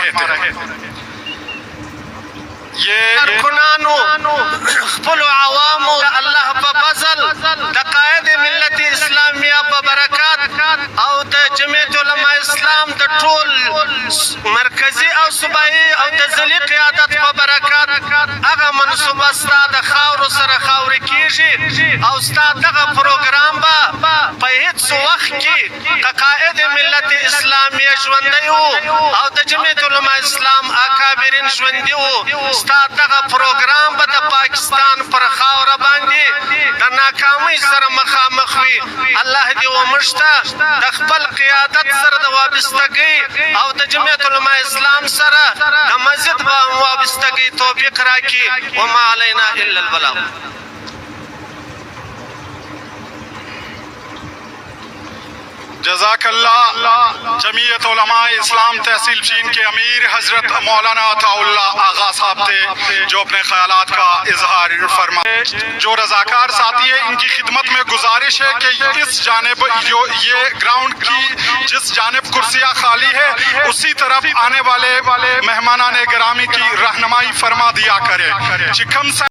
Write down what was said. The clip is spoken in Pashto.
रहे थे। ये कारकुनानो खपल आवामो अल्लाह पे फजल द कायद मिल्लत इस्लामिया पे बरकत او د جمعیت علماء اسلام د ټول مرکزی او صوبایي او د ځلي قیادت په برکت هغه منصوبه ستا د خاورو سره خاورې کیږي او ستا دغه پروګرام به په هیڅ وخت کې د قائد ملت اسلامیه ژوندی و او د جمعیت علماء اسلام اکابرین ژوندي و. ستا دغه پروګرام به د پاکستان پر خاوره باندې د ناکامۍ سره مخامخ وي. الله دې وموږ ته د خپل قیادت سره د وابستګۍ او د جمعیت علماء اسلام سره د مزید وابستګۍ توفیق راکړي. وما علینا الا البلاغ. जज़ाक अल्लाह। जमीयत उलमा इस्लाम तहसील चीन के अमीर हजरत मौलाना अताउल्लाह आगा साहब थे जो अपने ख्यालात का इजहार फरमा। जो रजाकार साथी है इनकी खिदमत में गुजारिश है कि इस जानिब जो ये ग्राउंड की जिस जानिब कुर्सियाँ खाली है उसी तरफ आने वाले मेहमानान गिरामी की रहनुमाई फरमा दिया करें। चिकम